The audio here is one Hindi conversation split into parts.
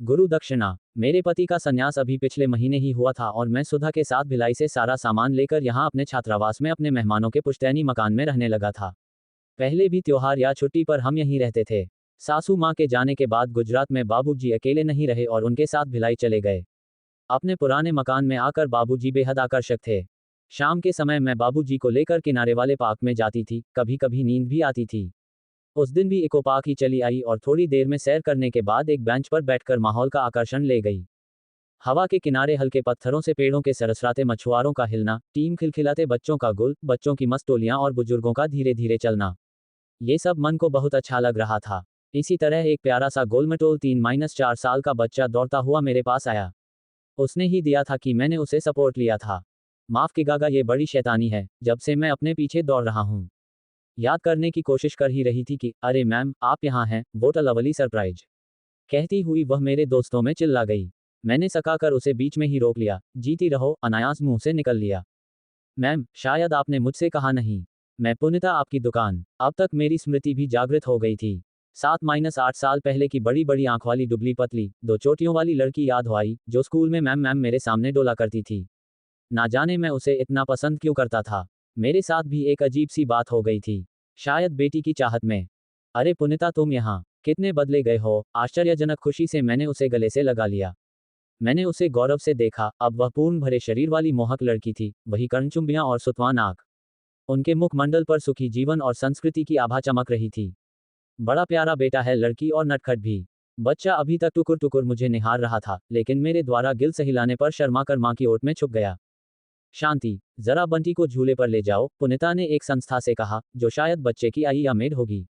गुरु दक्षिणा। मेरे पति का संन्यास अभी पिछले महीने ही हुआ था और मैं सुधा के साथ भिलाई से सारा सामान लेकर यहाँ अपने छात्रावास में अपने मेहमानों के पुश्तैनी मकान में रहने लगा था। पहले भी त्योहार या छुट्टी पर हम यहीं रहते थे। सासू माँ के जाने के बाद गुजरात में बाबूजी अकेले नहीं रहे और उनके साथ भिलाई चले गए। अपने पुराने मकान में आकर बाबूजी बेहद आकर्षक थे। शाम के समय मैं बाबूजी को लेकर किनारे वाले पार्क में जाती थी, कभी कभी नींद भी आती थी। उस दिन भी इको पार्क ही चली आई और थोड़ी देर में सैर करने के बाद एक बेंच पर बैठकर माहौल का आकर्षण ले गई। हवा के किनारे हल्के पत्थरों से पेड़ों के सरसराते मछुआरों का हिलना, टीम खिलखिलाते बच्चों का गुल, बच्चों की मस्त टोलियां और बुजुर्गों का धीरे धीरे चलना, ये सब मन को बहुत अच्छा लग रहा था। इसी तरह एक प्यारा सा गोलमटोल 3-4 साल का बच्चा दौड़ता हुआ मेरे पास आया। उसने ही दिया था कि मैंने उसे सपोर्ट लिया था। माफ कीजिएगा, ये बड़ी शैतानी है, जब से मैं अपने पीछे दौड़ रहा हूँ। याद करने की कोशिश कर ही रही थी कि अरे मैम आप यहाँ हैं, वोट अ लवली सरप्राइज, कहती हुई वह मेरे दोस्तों में चिल्ला गई। मैंने सकाकर उसे बीच में ही रोक लिया। जीती रहो, अनायास मुंह से निकल लिया। मैम शायद आपने मुझसे कहा नहीं, मैं पुनीता आपकी दुकान। अब तक मेरी स्मृति भी जागृत हो गई थी। 7-8 साल पहले की बड़ी बड़ी आंख वाली दुबली पतली 2 चोटियों वाली लड़की याद हो आई, जो स्कूल में मैम मैम मेरे सामने डोला करती थी। ना जाने मैं उसे इतना पसंद क्यों करता था। मेरे साथ भी एक अजीब सी बात हो गई थी, शायद बेटी की चाहत में। अरे पुनीता तुम यहाँ कितने बदले गए हो। आश्चर्यजनक खुशी से मैंने उसे गले से लगा लिया। मैंने उसे गौरव से देखा। अब वह पूर्ण भरे शरीर वाली मोहक लड़की थी, वही कर्णचुंबियां और सुतवान आंख। उनके मुखमंडल पर सुखी जीवन और संस्कृति की आभा चमक रही थी। बड़ा प्यारा बेटा है लड़की और नटखट भी। बच्चा अभी तक टुकुर टुकुर मुझे निहार रहा था, लेकिन मेरे द्वारा गिल सहिलाने पर शर्माकर मां की ओट में छुप गया। शांति, जरा बंटी को झूले पर ले जाओ, पुनीता ने एक संस्था से कहा, जो शायद बच्चे की आई या मेड होगी।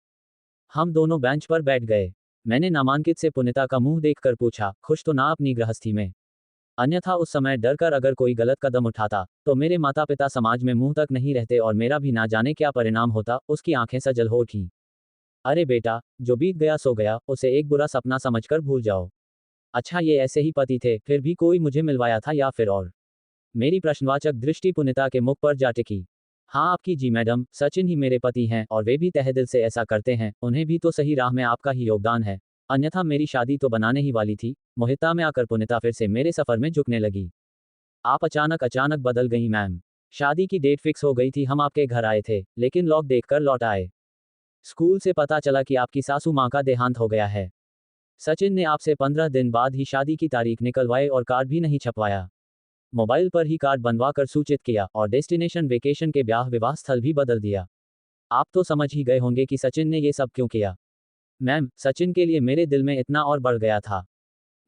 हम दोनों बेंच पर बैठ गए। मैंने नामांकित से पुनीता का मुंह देखकर पूछा, खुश तो ना अपनी गृहस्थी में? अन्यथा उस समय डर कर अगर कोई गलत कदम उठाता तो मेरे माता पिता समाज में मुंह तक नहीं रहते और मेरा भी ना जाने क्या परिणाम होता। उसकी आंखें सजल हो उठी। अरे बेटा, जो बीत गया सो गया, उसे एक बुरा सपना समझकर भूल जाओ। अच्छा ये ऐसे ही पति थे, फिर भी कोई मुझे मिलवाया था या फिर और? मेरी प्रश्नवाचक दृष्टि पुनीता के मुख पर जा टिकी। हाँ आपकी जी मैडम, सचिन ही मेरे पति हैं और वे भी तहे दिल से ऐसा करते हैं। उन्हें भी तो सही राह में आपका ही योगदान है, अन्यथा मेरी शादी तो बनाने ही वाली थी। मोहिता में आकर पुनीता फिर से मेरे सफर में झुकने लगी। आप अचानक बदल गई मैम। शादी की डेट फिक्स हो गई थी, हम आपके घर आए थे, लेकिन लॉक देखकर लौट आए। स्कूल से पता चला कि आपकी सासू माँ का देहांत हो गया है। सचिन ने आपसे 15 दिन बाद ही शादी की तारीख निकलवाए और कार्ड भी नहीं छपवाया। मोबाइल पर ही कार्ड बनवा कर सूचित किया और डेस्टिनेशन वेकेशन के ब्याह विवाह स्थल भी बदल दिया। आप तो समझ ही गए होंगे कि सचिन ने ये सब क्यों किया। मैम, सचिन के लिए मेरे दिल में इतना और बढ़ गया था।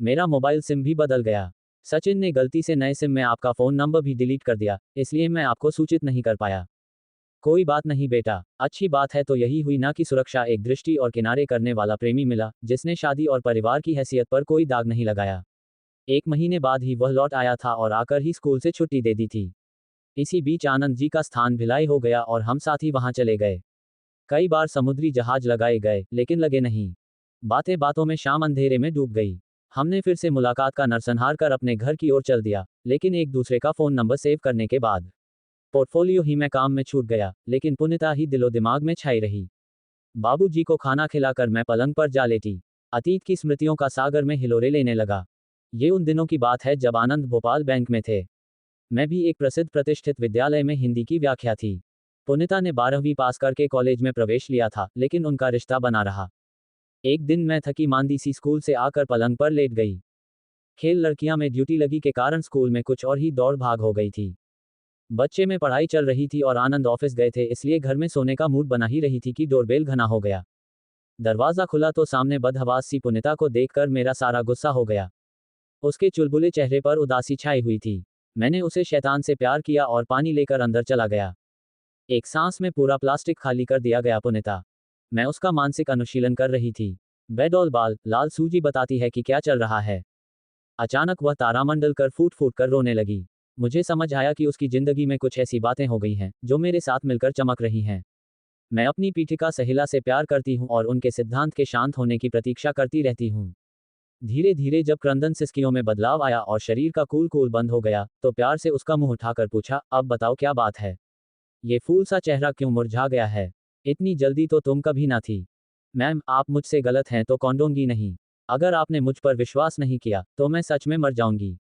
मेरा मोबाइल सिम भी बदल गया। सचिन ने गलती से नए सिम में आपका फ़ोन नंबर भी डिलीट कर दिया, इसलिए मैं आपको सूचित नहीं कर पाया। कोई बात नहीं बेटा, अच्छी बात है तो यही हुई ना कि सुरक्षा एक दृष्टि और किनारे करने वाला प्रेमी मिला, जिसने शादी और परिवार की हैसियत पर कोई दाग नहीं लगाया। 1 महीने बाद ही वह लौट आया था और आकर ही स्कूल से छुट्टी दे दी थी। इसी बीच आनंद जी का स्थान भिलाई हो गया और हम साथ ही वहां चले गए। कई बार समुद्री जहाज लगाए गए, लेकिन लगे नहीं। बातें बातों में शाम अंधेरे में डूब गई। हमने फिर से मुलाकात का नरसंहार कर अपने घर की ओर चल दिया, लेकिन एक दूसरे का फ़ोन नंबर सेव करने के बाद पोर्टफोलियो ही मैं काम में छूट गया, लेकिन पुनीता ही दिलो दिमाग में छाई रही। बाबूजी को खाना खिलाकर मैं पलंग पर जा लेटी। अतीत की स्मृतियों का सागर में हिलोरे लेने लगा। ये उन दिनों की बात है जब आनंद भोपाल बैंक में थे। मैं भी एक प्रसिद्ध प्रतिष्ठित विद्यालय में हिंदी की व्याख्या थी। पुनीता ने 12वीं पास करके कॉलेज में प्रवेश लिया था, लेकिन उनका रिश्ता बना रहा। एक दिन मैं थकी मांदी सी स्कूल से आकर पलंग पर लेट गई। खेल लड़कियां में ड्यूटी लगी के कारण स्कूल में कुछ और ही दौड़ भाग हो गई थी। बच्चे में पढ़ाई चल रही थी और आनंद ऑफिस गए थे, इसलिए घर में सोने का मूड बना ही रही थी कि डोरबेल घना हो गया। दरवाजा खुला तो सामने बदहवास सी पुनीता को देखकर मेरा सारा गुस्सा हो गया। उसके चुलबुले चेहरे पर उदासी छाई हुई थी। मैंने उसे शैतान से प्यार किया और पानी लेकर अंदर चला गया। एक सांस में पूरा प्लास्टिक खाली कर दिया गया पुनीता। मैं उसका मानसिक अनुशीलन कर रही थी। बेडौल बाल, लाल सूजी बताती है कि क्या चल रहा है। अचानक वह तारामंडल कर फूट फूट कर रोने लगी। मुझे समझ आया कि उसकी जिंदगी में कुछ ऐसी बातें हो गई हैं, जो मेरे साथ मिलकर चमक रही हैं। मैं अपनी पीठिका सहिला से प्यार करती हूँ और उनके सिद्धांत के शांत होने की प्रतीक्षा करती रहती हूँ। धीरे धीरे जब क्रंदन सिसकियों में बदलाव आया और शरीर का कूल कूल बंद हो गया, तो प्यार से उसका मुंह उठाकर पूछा, अब बताओ क्या बात है? ये फूल सा चेहरा क्यों मुरझा गया है? इतनी जल्दी तो तुम कभी ना थी। मैम, आप मुझसे गलत हैं तो कौंडोंगी नहीं। अगर आपने मुझ पर विश्वास नहीं किया तो मैं सच में मर जाऊंगी।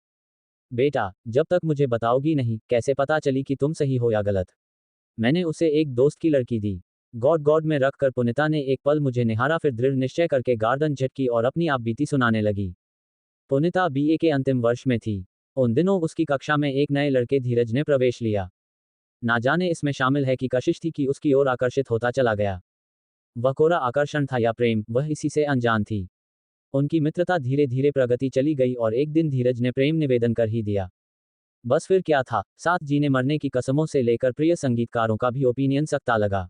बेटा, जब तक मुझे बताओगी नहीं, कैसे पता चली कि तुम सही हो या गलत? मैंने उसे एक दोस्त की लड़की दी। गॉड गॉड में रखकर पुनीता ने एक पल मुझे निहारा, फिर दृढ़ निश्चय करके गर्दन झटकी और अपनी आप बीती सुनाने लगी। पुनीता बीए के अंतिम वर्ष में थी। उन दिनों उसकी कक्षा में एक नए लड़के धीरज ने प्रवेश लिया। ना जाने इसमें शामिल है कि कशिश थी कि उसकी ओर आकर्षित होता चला गया। वह कोरा आकर्षण था या प्रेम, वह इसी से अनजान थी। उनकी मित्रता धीरे धीरे प्रगति चली गई और एक दिन धीरज ने प्रेम निवेदन कर ही दिया। बस फिर क्या था, साथ जीने मरने की कसमों से लेकर प्रिय संगीतकारों का भी ओपिनियन सकता लगा।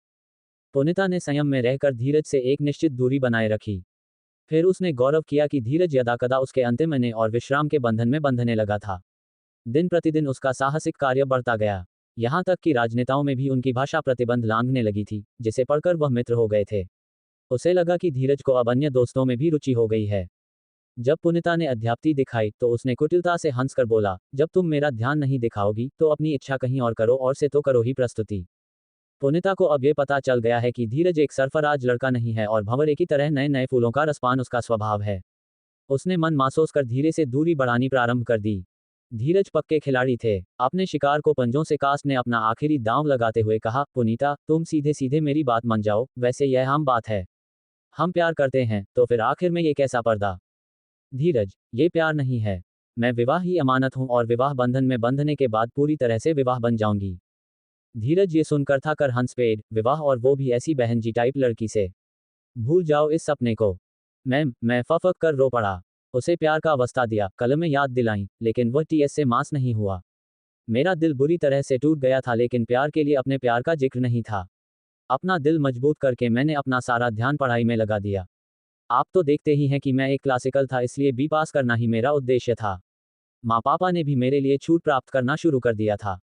पुनीता ने संयम में रहकर धीरज से एक निश्चित दूरी बनाए रखी। फिर उसने गौरव किया कि धीरज यदाकदा उसके अंतिम आने और विश्राम के बंधन में बंधने लगा था। दिन प्रतिदिन उसका साहसिक कार्य बढ़ता गया। यहाँ तक कि राजनेताओं में भी उनकी भाषा प्रतिबंध लांघने लगी थी, जिसे पढ़कर वह मित्र हो गए थे। उसे लगा कि धीरज को अब अन्य दोस्तों में भी रुचि हो गई है। जब पुनीता ने अध्याप्ति दिखाई तो उसने कुटिलता से हंसकर बोला, जब तुम मेरा ध्यान नहीं दिखाओगी तो अपनी इच्छा कहीं और करो, और से तो करो ही प्रस्तुति। पुनीता को अब ये पता चल गया है कि धीरज एक सरफराज लड़का नहीं है और भंवरे की तरह नए नए फूलों का रसपान उसका स्वभाव है। उसने मन महसूस कर धीरे से दूरी बढ़ानी प्रारंभ कर दी। धीरज पक्के खिलाड़ी थे। अपने शिकार को पंजों से कास्ट ने अपना आखिरी दांव लगाते हुए कहा, पुनीता, तुम सीधे सीधे मेरी बात मान जाओ, वैसे यह आम बात है। हम प्यार करते हैं, तो फिर आखिर में ये कैसा पर्दा? धीरज, ये प्यार नहीं है। मैं विवाह ही अमानत हूं और विवाह बंधन में बंधने के बाद पूरी तरह से विवाह बन जाऊंगी। धीरज ये सुनकर था कर हंस पेड़, विवाह, और वो भी ऐसी बहन जी टाइप लड़की से। भूल जाओ इस सपने को। मैं फफक कर रो पड़ा। उसे प्यार का अवस्था दिया, कलमें याद दिलाई, लेकिन वह टीएस से मास नहीं हुआ। मेरा दिल बुरी तरह से टूट गया था, लेकिन प्यार के लिए अपने प्यार का जिक्र नहीं था। अपना दिल मजबूत करके मैंने अपना सारा ध्यान पढ़ाई में लगा दिया। आप तो देखते ही हैं कि मैं एक क्लासिकल था, इसलिए बी पास करना ही मेरा उद्देश्य था। माँ पापा ने भी मेरे लिए छूट प्राप्त करना शुरू कर दिया था।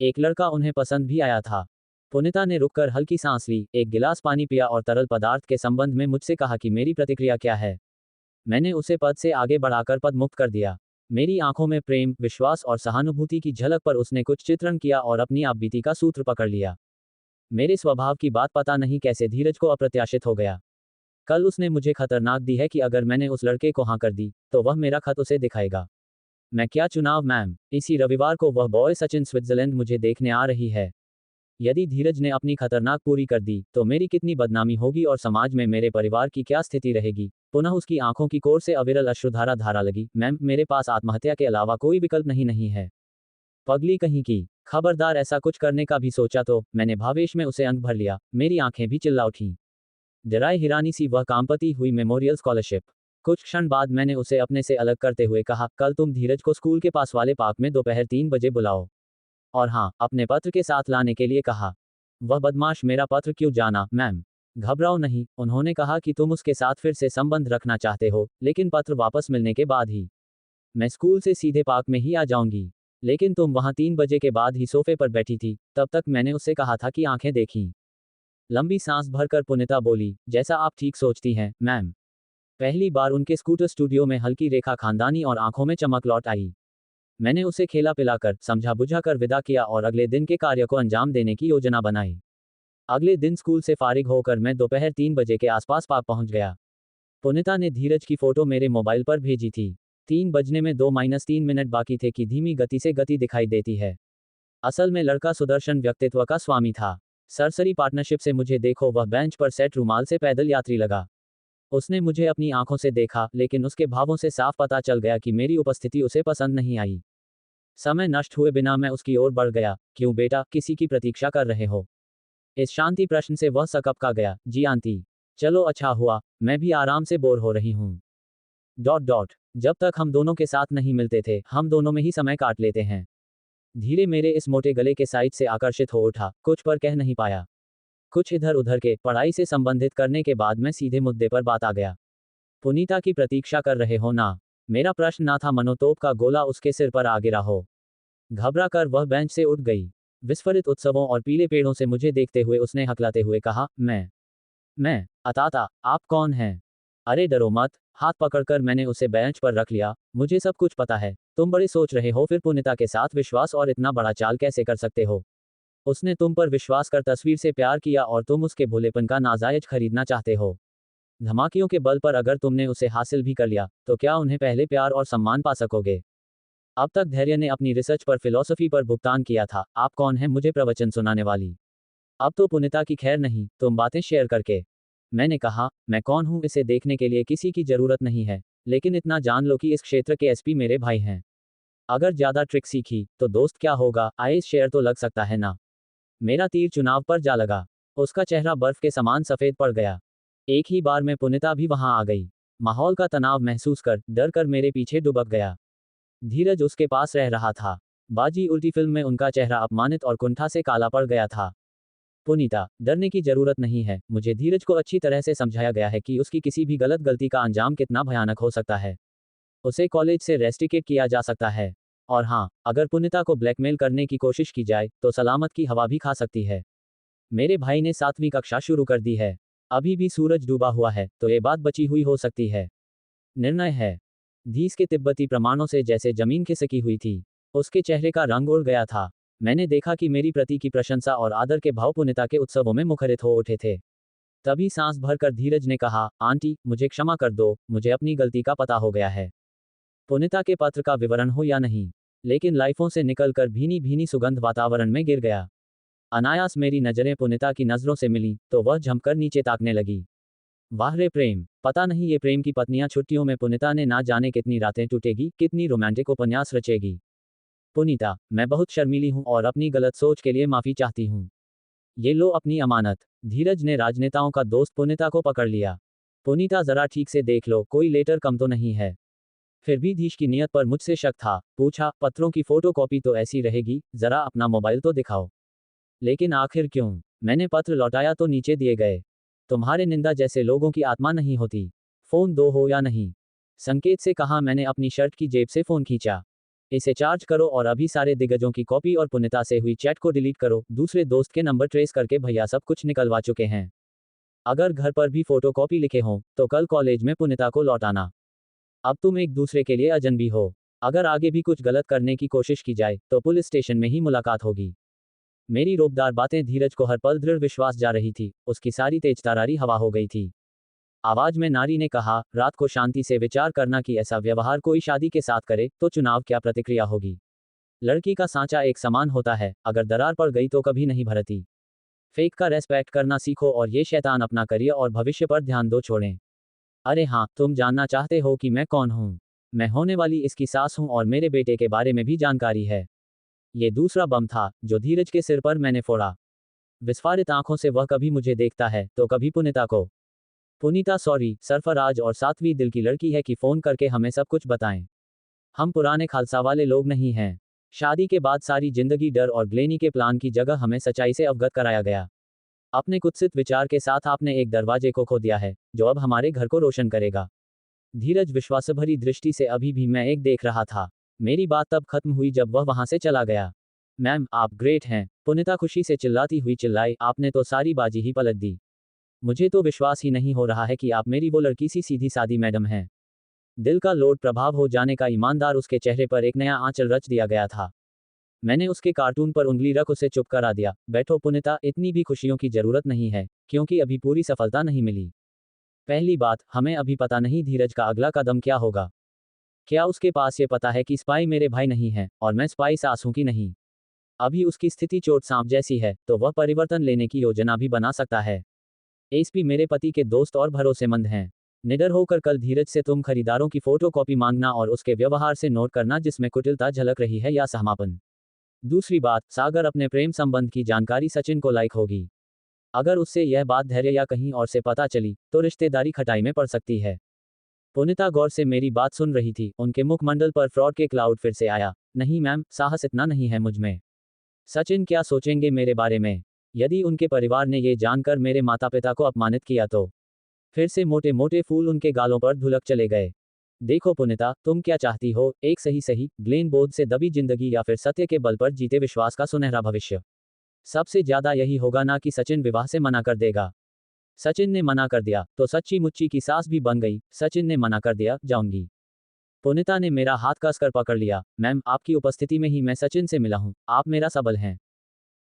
एक लड़का उन्हें पसंद भी आया था। पुनीता ने रुककर हल्की सांस ली, एक गिलास पानी पिया और तरल पदार्थ के संबंध में मुझसे कहा कि मेरी प्रतिक्रिया क्या है। मैंने उसे पद से आगे बढ़ाकर पद मुक्त कर दिया। मेरी आंखों में प्रेम, विश्वास और सहानुभूति की झलक पर उसने कुछ चित्रण किया और अपनी आपबीती का सूत्र पकड़ लिया। मेरे स्वभाव की बात पता नहीं कैसे धीरज को अप्रत्याशित हो गया। कल उसने मुझे खतरनाक दी है कि अगर मैंने उस लड़के को हाँ कर दी तो वह मेरा खत उसे दिखाएगा। मैं क्या चुनाव मैम। इसी रविवार को वह बॉय सचिन स्विट्जरलैंड मुझे देखने आ रही है। यदि धीरज ने अपनी खतरनाक पूरी कर दी तो मेरी कितनी बदनामी होगी और समाज में मेरे परिवार की क्या स्थिति रहेगी। पुनः उसकी आंखों की कोर से अविरल अश्रुधारा धारा लगी। मैम, मेरे पास आत्महत्या के अलावा कोई विकल्प नहीं है। पगली कहीं की, खबरदार ऐसा कुछ करने का भी सोचा तो। मैंने भावेश में उसे अंग भर लिया। मेरी आंखें भी चिल्ला उठीं। डराए हिरानी सी वह कांपती हुई मेमोरियल स्कॉलरशिप। कुछ क्षण बाद मैंने उसे अपने से अलग करते हुए कहा, कल तुम धीरज को स्कूल के पास वाले पार्क में दोपहर 3 बजे बुलाओ। और हाँ, अपने पत्र के साथ लाने के लिए कहा। वह बदमाश मेरा पत्र क्यों जाना मैम? घबराओ नहीं, उन्होंने कहा कि तुम उसके साथ फिर से संबंध रखना चाहते हो, लेकिन पत्र वापस मिलने के बाद ही। मैं स्कूल से सीधे पार्क में ही आ जाऊंगी। लेकिन तुम वहां 3 बजे के बाद ही सोफे पर बैठी थी, तब तक मैंने उससे कहा था कि आंखें देखीं। लंबी सांस भरकर पुनीता बोली, जैसा आप ठीक सोचती हैं मैम। पहली बार उनके स्कूटर स्टूडियो में हल्की रेखा खानदानी और आंखों में चमक लौट आई। मैंने उसे खेला पिलाकर, समझा बुझाकर विदा किया और अगले दिन के कार्य को अंजाम देने की योजना बनाई। अगले दिन स्कूल से फारिग होकर मैं दोपहर 3 बजे के आसपास पार्क पहुंच गया। पुनीता ने धीरज की फोटो मेरे मोबाइल पर भेजी थी। 3 बजने में 2-3 मिनट बाकी थे कि धीमी गति से गति दिखाई देती है। असल में लड़का सुदर्शन व्यक्तित्व का स्वामी था। सरसरी पार्टनरशिप से मुझे देखो वह बेंच पर सेट रुमाल से पैदल यात्री लगा। उसने मुझे अपनी आंखों से देखा, लेकिन उसके भावों से साफ पता चल गया कि मेरी उपस्थिति उसे पसंद नहीं आई। समय नष्ट हुए बिना मैं उसकी ओर बढ़ गया। क्यों बेटा, किसी की प्रतीक्षा कर रहे हो? इस शांति प्रश्न से वह सकपका गया। जी आंटी। चलो अच्छा हुआ, मैं भी आराम से बोर हो रही हूँ। जब तक हम दोनों के साथ नहीं मिलते थे, हम दोनों में ही समय काट लेते हैं। धीरे मेरे इस मोटे गले के साइड से आकर्षित हो उठा, कुछ पर कह नहीं पाया। कुछ इधर उधर के पढ़ाई से संबंधित करने के बाद मैं सीधे मुद्दे पर बात आ गया। पुनीता की प्रतीक्षा कर रहे हो ना? मेरा प्रश्न ना था मनोतोप का गोला उसके सिर पर आ गिरा हो। घबरा कर वह बेंच से उठ गई। विस्फोरित उत्सवों और पीले पेड़ों से मुझे देखते हुए उसने हकलाते हुए कहा, मैं अताता, आप कौन हैं? अरे डरो मत। हाथ पकड़कर मैंने उसे बेंच पर रख लिया। मुझे सब कुछ पता है। तुम बड़े सोच रहे हो, फिर पुनीता के साथ विश्वास और इतना बड़ा चाल कैसे कर सकते हो? उसने तुम पर विश्वास कर तस्वीर से प्यार किया और तुम उसके भोलेपन का नाजायज खरीदना चाहते हो। धमाकियों के बल पर अगर तुमने उसे हासिल भी कर लिया तो क्या उन्हें पहले प्यार और सम्मान पा सकोगे? अब तक धैर्य ने अपनी रिसर्च पर फिलॉसफी पर भुगतान किया था। आप कौन हैं मुझे प्रवचन सुनाने वाली? अब तो पुनीता की खैर नहीं, तुम बातें शेयर करके। मैंने कहा, मैं कौन हूं इसे देखने के लिए किसी की जरूरत नहीं है, लेकिन इतना जान लो कि इस क्षेत्र के एसपी मेरे भाई हैं। अगर ज्यादा ट्रिक सीखी तो दोस्त क्या होगा, आइस शेयर तो लग सकता है ना। मेरा तीर चुनाव पर जा लगा। उसका चेहरा बर्फ के समान सफेद पड़ गया। एक ही बार में पुनीता भी वहां आ गई। माहौल का तनाव महसूस कर डर कर मेरे पीछे दुबक गया। धीरज उसके पास रह रहा था। बाजी उल्टी फिल्म में उनका चेहरा अपमानित और कुंठा से काला पड़ गया था। पुनीता, डरने की जरूरत नहीं है। मुझे धीरज को अच्छी तरह से समझाया गया है कि उसकी किसी भी गलत गलती का अंजाम कितना भयानक हो सकता है। उसे कॉलेज से रेस्ट्रिकेट किया जा सकता है। और हाँ, अगर पुनीता को ब्लैकमेल करने की कोशिश की जाए तो सलामत की हवा भी खा सकती है। मेरे भाई ने 7वीं कक्षा शुरू कर दी है। अभी भी सूरज डूबा हुआ है तो ये बात बची हुई हो सकती है। निर्णय है। धीस के तिब्बती प्रमाणों से जैसे जमीन खिसकी हुई थी। उसके चेहरे का रंग उड़ गया था। मैंने देखा कि मेरी प्रति की प्रशंसा और आदर के भाव पुनीता के उत्सवों में मुखरित हो उठे थे। तभी सांस भरकर धीरज ने कहा, आंटी मुझे क्षमा कर दो, मुझे अपनी गलती का पता हो गया है। पुनीता के पत्र का विवरण हो या नहीं, लेकिन लाइफों से निकलकर भीनी भीनी सुगंध वातावरण में गिर गया। अनायास मेरी नजरें पुनीता की नजरों से मिली तो वह झमकर नीचे ताकने लगी। वाह रे प्रेम, पता नहीं ये प्रेम की पत्नियां छुट्टियों में पुनीता ने ना जाने कितनी रातें टूटेगी, कितनी रोमांटिक उपन्यास रचेगी। पुनीता, मैं बहुत शर्मीली हूं और अपनी गलत सोच के लिए माफी चाहती हूं। ये लो अपनी अमानत। धीरज ने राजनेताओं का दोस्त पुनीता को पकड़ लिया। पुनीता जरा ठीक से देख लो, कोई लेटर कम तो नहीं है। फिर भी धीश की नियत पर मुझसे शक था। पूछा, पत्रों की फोटोकॉपी तो ऐसी रहेगी, जरा अपना मोबाइल तो दिखाओ। लेकिन आखिर क्यों? मैंने पत्र लौटाया तो नीचे दिए गए। तुम्हारे निंदा जैसे लोगों की आत्मा नहीं होती। फोन दो हो या नहीं। संकेत से कहा। मैंने अपनी शर्ट की जेब से फोन खींचा। इसे चार्ज करो और अभी सारे दिग्गजों की कॉपी और पुनीता से हुई चैट को डिलीट करो। दूसरे दोस्त के नंबर ट्रेस करके भैया सब कुछ निकलवा चुके हैं। अगर घर पर भी फोटोकॉपी लिखे हों तो कल कॉलेज में पुनीता को लौटाना। अब तुम एक दूसरे के लिए अजनबी हो। अगर आगे भी कुछ गलत करने की कोशिश की जाए तो पुलिस स्टेशन में ही मुलाकात होगी। मेरी रोबदार बातें धीरज को हर पल दृढ़ विश्वास जा रही थी। उसकी सारी तेजतरारी हवा हो गई थी। आवाज में नारी ने कहा, रात को शांति से विचार करना कि ऐसा व्यवहार कोई शादी के साथ करे तो चुनाव क्या प्रतिक्रिया होगी। लड़की का सांचा एक समान होता है, अगर दरार पड़ गई तो कभी नहीं भरती। फेक का रेस्पेक्ट करना सीखो और ये शैतान अपना करियर और भविष्य पर ध्यान दो छोड़ें। अरे हाँ, तुम जानना चाहते हो कि मैं कौन हूँ? मैं होने वाली इसकी सास हूँ और मेरे बेटे के बारे में भी जानकारी है। ये दूसरा बम था जो धीरज के सिर पर मैंने फोड़ा। विस्फारित आंखों से वह कभी मुझे देखता है तो कभी पुनीता को। पुनीता सॉरी, सरफराज और 7वीं दिल की लड़की है कि फोन करके हमें सब कुछ बताएं। हम पुराने खालसा वाले लोग नहीं हैं। शादी के बाद सारी जिंदगी डर और ग्लेनी के प्लान की जगह हमें सच्चाई से अवगत कराया गया। अपने कुत्सित विचार के साथ आपने एक दरवाजे को खो दिया है जो अब हमारे घर को रोशन करेगा। धीरज विश्वासभरी दृष्टि से अभी भी मैं एक देख रहा था। मेरी बात तब खत्म हुई जब वह वहां से चला गया। मैम आप ग्रेट हैं, पुनीता खुशी से चिल्लाती हुई चिल्लाई, आपने तो सारी बाजी ही पलट दी। मुझे तो विश्वास ही नहीं हो रहा है कि आप मेरी वो लड़की सी सीधी सादी मैडम हैं। दिल का लोड प्रभाव हो जाने का ईमानदार उसके चेहरे पर एक नया आंचल रच दिया गया था। मैंने उसके कार्टून पर उंगली रख उसे चुप करा दिया। बैठो पुनीता, इतनी भी खुशियों की जरूरत नहीं है, क्योंकि अभी पूरी सफलता नहीं मिली। पहली बात, हमें अभी पता नहीं धीरज का अगला कदम क्या होगा। क्या उसके पास ये पता है कि स्पाई मेरे भाई नहीं है और मैं स्पाई सास हूं कि नहीं? अभी उसकी स्थिति चोट सांप जैसी है तो वह परिवर्तन लेने की योजना भी बना सकता है। एसपी मेरे पति के दोस्त और भरोसेमंद हैं। निडर होकर कल धीरज से तुम खरीदारों की फोटोकॉपी मांगना और उसके व्यवहार से नोट करना जिसमें कुटिलता झलक रही है या सहमापन। दूसरी बात, सागर अपने प्रेम संबंध की जानकारी सचिन को लायक होगी। अगर उससे यह बात धैर्य या कहीं और से पता चली तो रिश्तेदारी खटाई में पड़ सकती है। पुनीता गौर से मेरी बात सुन रही थी। उनके मुखमंडल पर फ्रॉड के क्लाउड फिर से आया। नहीं मैम, साहस इतना नहीं है मुझ में। सचिन क्या सोचेंगे मेरे बारे में? यदि उनके परिवार ने ये जानकर मेरे माता पिता को अपमानित किया तो? फिर से मोटे मोटे फूल उनके गालों पर धुलक चले गए। देखो पुनीता, तुम क्या चाहती हो, एक सही ग्लेन बोध से दबी जिंदगी या फिर सत्य के बल पर जीते विश्वास का सुनहरा भविष्य? सबसे ज्यादा यही होगा ना कि सचिन विवाह से मना कर देगा। सचिन ने मना कर दिया तो सच्ची मुच्ची की सास भी बन गई। सचिन ने मना कर दिया, जाऊंगी। पुनीता ने मेरा हाथ कसकर पकड़ लिया। मैम, आपकी उपस्थिति में ही मैं सचिन से मिला हूं, आप मेरा सबल हैं।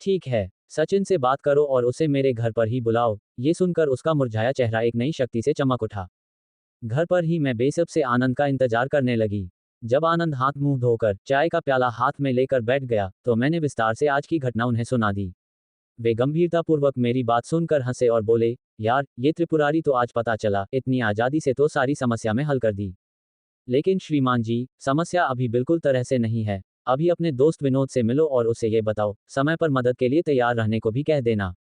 ठीक है। सचिन से बात करो और उसे मेरे घर पर ही बुलाओ। ये सुनकर उसका मुरझाया चेहरा एक नई शक्ति से चमक उठा। घर पर ही मैं बेसब्री से आनंद का इंतजार करने लगी। जब आनंद हाथ मुंह धोकर चाय का प्याला हाथ में लेकर बैठ गया तो मैंने विस्तार से आज की घटना उन्हें सुना दी। वे गंभीरतापूर्वक मेरी बात सुनकर हंसे और बोले, यार ये त्रिपुरारी तो आज पता चला, इतनी आज़ादी से तो सारी समस्या में हल कर दी। लेकिन श्रीमान जी, समस्या अभी बिल्कुल तरह से नहीं है। अभी अपने दोस्त विनोद से मिलो और उसे ये बताओ, समय पर मदद के लिए तैयार रहने को भी कह देना।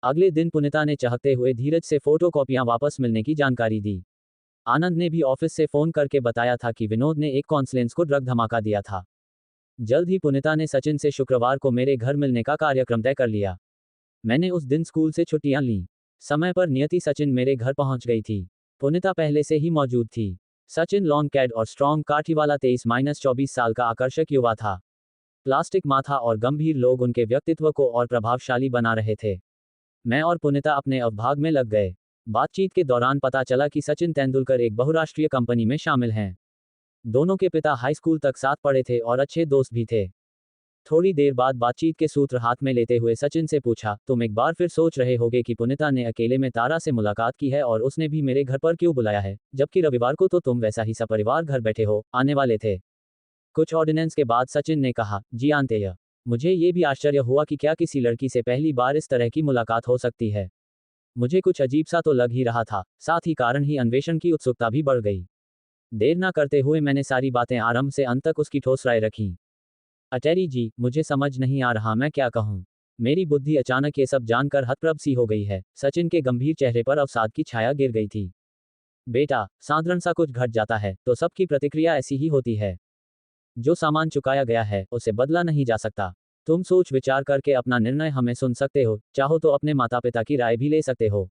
अगले दिन पुनीता ने चाहते हुए धीरज से फोटोकॉपियां वापस मिलने की जानकारी दी। आनंद ने भी ऑफिस से फोन करके बताया था कि विनोद ने एक कॉन्सलेंस को ड्रग धमाका दिया था। जल्द ही पुनीता ने सचिन से शुक्रवार को मेरे घर मिलने का कार्यक्रम तय कर लिया। मैंने उस दिन स्कूल से छुट्टियां लीं। समय पर नियति सचिन मेरे घर पहुंच गई थी। पुनीता पहले से ही मौजूद थी। सचिन लॉन्ग कैड और स्ट्रॉन्ग काठी वाला 23-24 साल का आकर्षक युवा था। प्लास्टिक माथा और गंभीर लोग उनके व्यक्तित्व को और प्रभावशाली बना रहे थे। मैं और पुनीता अपने अवभाग में लग गए। बातचीत के दौरान पता चला कि सचिन तेंदुलकर एक बहुराष्ट्रीय कंपनी में शामिल हैं। दोनों के पिता हाई स्कूल तक साथ पढ़े थे और अच्छे दोस्त भी थे। थोड़ी देर बाद बातचीत के सूत्र हाथ में लेते हुए सचिन से पूछा, तुम एक बार फिर सोच रहे होगे कि पुनीता ने अकेले में तारा से मुलाकात की है और उसने भी मेरे घर पर क्यों बुलाया है, जबकि रविवार को तो तुम वैसा ही सपरिवार घर बैठे हो आने वाले थे। कुछ ऑर्डिनेंस के बाद सचिन ने कहा, जी आंतेय, मुझे ये भी आश्चर्य हुआ कि क्या किसी लड़की से पहली बार इस तरह की मुलाकात हो सकती है। मुझे कुछ अजीब सा तो लग ही रहा था, साथ ही कारण ही अन्वेषण की उत्सुकता भी बढ़ गई। देर न करते हुए मैंने सारी बातें आरंभ से अंत तक उसकी ठोस राय रखी। अटेरी जी, मुझे समझ नहीं आ रहा मैं क्या कहूँ। मेरी बुद्धि अचानक ये सब जानकर हतप्रभ सी हो गई है। सचिन के गंभीर चेहरे पर अवसाद की छाया गिर गई थी। बेटा, साधारण सा कुछ घट जाता है तो सबकी प्रतिक्रिया ऐसी ही होती है। जो सामान चुकाया गया है उसे बदला नहीं जा सकता। तुम सोच विचार करके अपना निर्णय हमें सुन सकते हो, चाहो तो अपने माता पिता की राय भी ले सकते हो।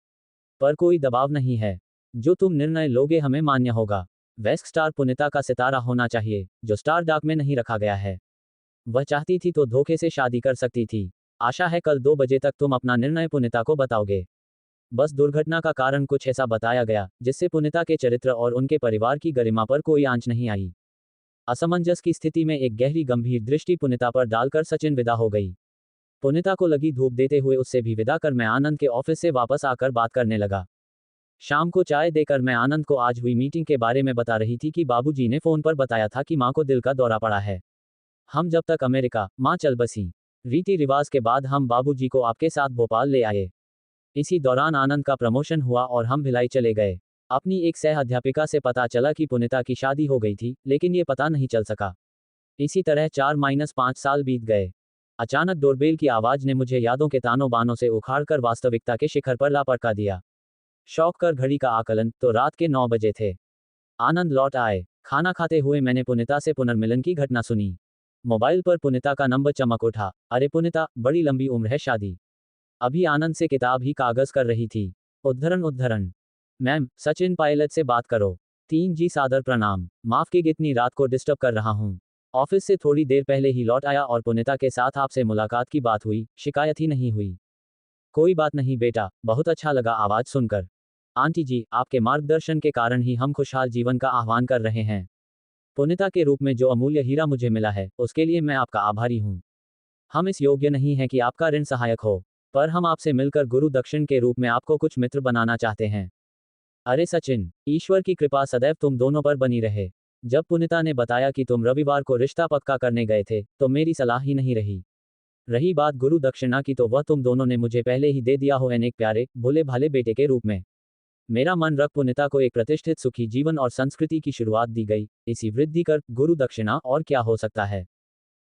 पर कोई दबाव नहीं है। जो तुम निर्णय लोगे हमें मान्य होगा। वेस्ट स्टार पुनीता का सितारा होना चाहिए, जो स्टार डाक में नहीं रखा गया है। वह चाहती थी तो धोखे से शादी कर सकती थी। आशा है कल 2 बजे तक तुम अपना निर्णय पुनीता को बताओगे। बस दुर्घटना का कारण कुछ ऐसा बताया गया जिससे पुनीता के चरित्र और उनके परिवार की गरिमा पर कोई आंच नहीं आई। असमंजस की स्थिति में एक गहरी गंभीर दृष्टि पुनीता पर डालकर सचिन विदा हो गई। पुनीता को लगी धूप देते हुए उससे भी विदा कर मैं आनंद के ऑफिस से वापस आकर बात करने लगा। शाम को चाय देकर मैं आनंद को आज हुई मीटिंग के बारे में बता रही थी कि बाबूजी ने फोन पर बताया था कि मां को दिल का दौरा पड़ा है। हम जब तक अमेरिका, मां चल बसी। रीति रिवाज के बाद हम बाबूजी को आपके साथ भोपाल ले आए। इसी दौरान आनंद का प्रमोशन हुआ और हम भिलाई चले गए। अपनी एक सह अध्यापिका से पता चला कि पुनीता की शादी हो गई थी, लेकिन ये पता नहीं चल सका। इसी तरह 4-5 साल बीत गए। अचानक डोरबेल की आवाज ने मुझे यादों के तानों बानों से उखाड़कर वास्तविकता के शिखर पर ला पटका दिया। शौक कर घड़ी का आकलन तो रात के 9 बजे थे। आनंद लौट आए। खाना खाते हुए मैंने पुनीता से पुनर्मिलन की घटना सुनी। मोबाइल पर पुनीता का नंबर चमक उठा। अरे पुनीता, बड़ी लंबी उम्र है, शादी। अभी आनंद से किताब ही कागज कर रही थी। उद्धरण। मैम, सचिन पायलट से बात करो। 3 जी सादर प्रणाम। माफ की इतनी रात को डिस्टर्ब कर रहा हूँ। ऑफिस से थोड़ी देर पहले ही लौट आया और पुनीता के साथ आपसे मुलाकात की बात हुई, शिकायत ही नहीं हुई। कोई बात नहीं बेटा, बहुत अच्छा लगा आवाज सुनकर। आंटी जी, आपके मार्गदर्शन के कारण ही हम खुशहाल जीवन का आह्वान कर रहे हैं। पुनीता के रूप में जो अमूल्य हीरा मुझे मिला है, उसके लिए मैं आपका आभारी हूँ। हम इस योग्य नहीं है कि आपका ऋण सहायक हो, पर हम आपसे मिलकर गुरु दक्षिण के रूप में आपको कुछ मित्र बनाना चाहते हैं। अरे सचिन, ईश्वर की कृपा सदैव तुम दोनों पर बनी रहे। जब पुनीता ने बताया कि तुम रविवार को रिश्ता पक्का करने गए थे, तो मेरी सलाह ही नहीं रही। रही बात गुरु दक्षिणा की, तो वह तुम दोनों ने मुझे पहले ही दे दिया हो एक प्यारे, भोले भाले बेटे के रूप में। मेरा मन रख पुनीता को एक प्रतिष्ठित सुखी जीवन और संस्कृति की शुरुआत दी गई। इसी वृद्धि कर गुरु दक्षिणा और क्या हो सकता है।